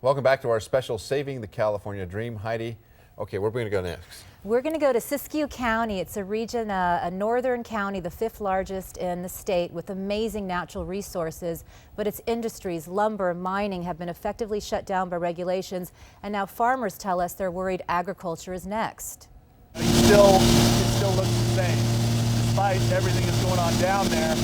Welcome back to our special Saving the California Dream. Heidi, okay, where are we going to go next? We're going to go to Siskiyou County. It's a region, a northern county, the 5th largest in the state, with amazing natural resources. But its industries, lumber, mining, have been effectively shut down by regulations. And now farmers tell us they're worried agriculture is next. It still looks the same, despite everything that's going on down there.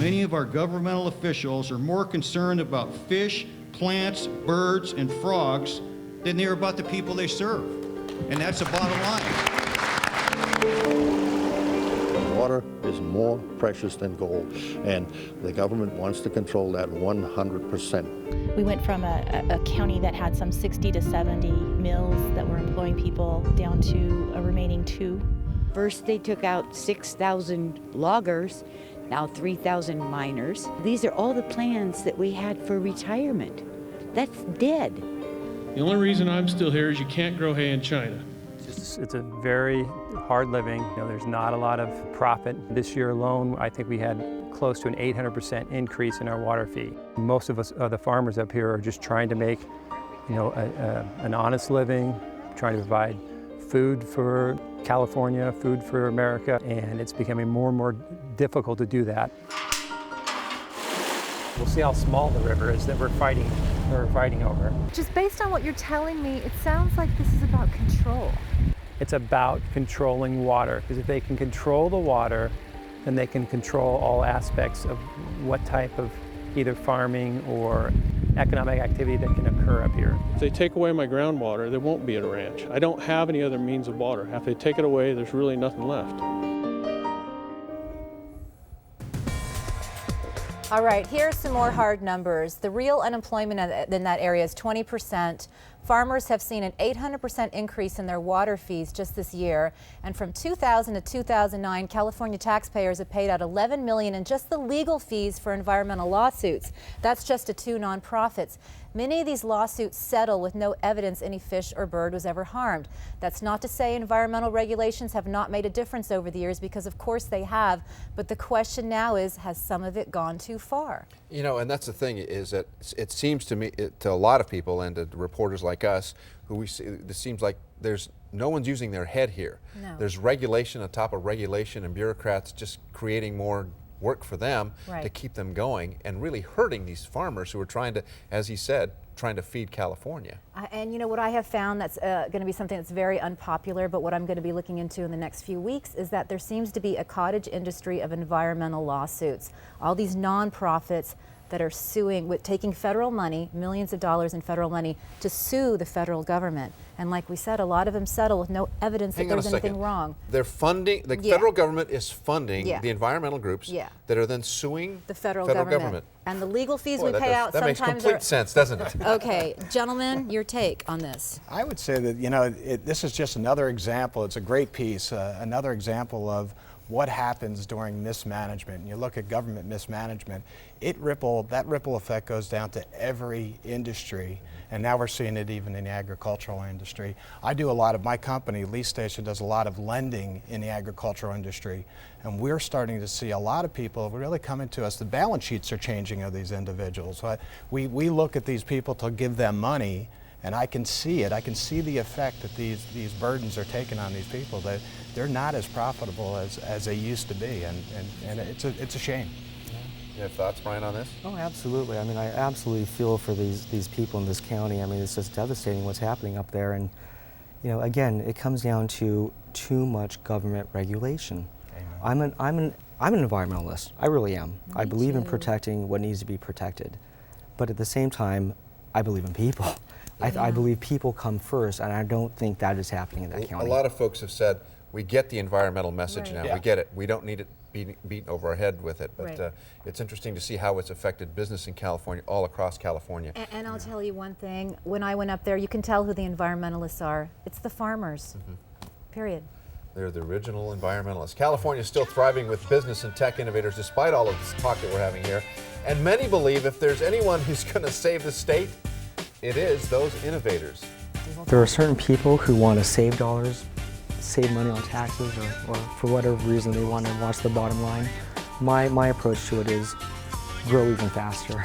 Many of our governmental officials are more concerned about fish, plants, birds, and frogs than they are about the people they serve. And that's the bottom line. Water is more precious than gold, and the government wants to control that 100%. We went from a county that had some 60 to 70 mills that were employing people down to a remaining 2. First they took out 6,000 loggers, now 3,000 miners. These are all the plans that we had for retirement. That's dead. The only reason I'm still here is you can't grow hay in China. It's a very hard living. There's not a lot of profit. This year alone, I think we had close to an 800% increase in our water fee. Most of us, the farmers up here, are just trying to make, an honest living, trying to provide food for California, food for America, and it's becoming more and more difficult to do that. We'll see how small the river is that we're fighting over. Just based on what you're telling me, it sounds like this is about control. It's about controlling water, because if they can control the water, then they can control all aspects of what type of either farming or economic activity that can occur up here. If they take away my groundwater, there won't be a ranch. I don't have any other means of water. If they take it away, there's really nothing left. All right, here's some more hard numbers. The real unemployment in that area is 20%. Farmers have seen an 800% increase in their water fees just this year. And from 2000 to 2009, California taxpayers have paid out $11 million in just the legal fees for environmental lawsuits. That's just to 2 nonprofits. Many of these lawsuits settle with no evidence any fish or bird was ever harmed. That's not to say environmental regulations have not made a difference over the years, because of course they have. But the question now is, has some of it gone too far? And that's the thing, is that it seems to me, to a lot of people and to reporters like us, who we see, it seems like no one's using their head here. No. There's regulation on top of regulation, and bureaucrats just creating more work for them to keep them going, and really hurting these farmers who are trying to, as he said, trying to feed California. And what I have found that's going to be something that's very unpopular, but what I'm going to be looking into in the next few weeks, is that there seems to be a cottage industry of environmental lawsuits. All these nonprofits that are suing, taking federal money, millions of dollars in federal money, to sue the federal government. And like we said, a lot of them settle with no evidence that there's anything wrong. They're funding, the federal government is funding the environmental groups that are then suing the federal government. And the legal fees we pay out sometimes that makes complete sense, doesn't it? Okay, gentlemen, your take on this. I would say that, this is just another example. It's a great piece, another example of what happens during mismanagement. And you look at government mismanagement, that ripple effect goes down to every industry, and now we're seeing it even in the agricultural industry. My company, LeaseStation, does a lot of lending in the agricultural industry, and we're starting to see a lot of people really coming to us. The balance sheets are changing of these individuals. We look at these people to give them money, and I can see it. I can see the effect that these burdens are taking on these people. That they're not as profitable as they used to be, and it's a shame. You have thoughts, Brian, on this? Oh, absolutely. I mean, I absolutely feel for these people in this county. I mean, it's just devastating what's happening up there, and again, it comes down to too much government regulation. Amen. I'm an environmentalist. I really am. I believe in protecting what needs to be protected, but at the same time, I believe in people. I believe people come first, and I don't think that is happening in that county. A lot of folks have said, we get the environmental message now. We get it. We don't need it beaten over our head with it. But it's interesting to see how it's affected business in California, all across California. And I'll tell you one thing. When I went up there, you can tell who the environmentalists are. It's the farmers. Period. They're the original environmentalists. California is still thriving with business and tech innovators despite all of this talk that we're having here. And many believe if there's anyone who's going to save the state, it is those innovators. There are certain people who want to save dollars, save money on taxes, or for whatever reason they want to watch the bottom line. My approach to it is grow even faster.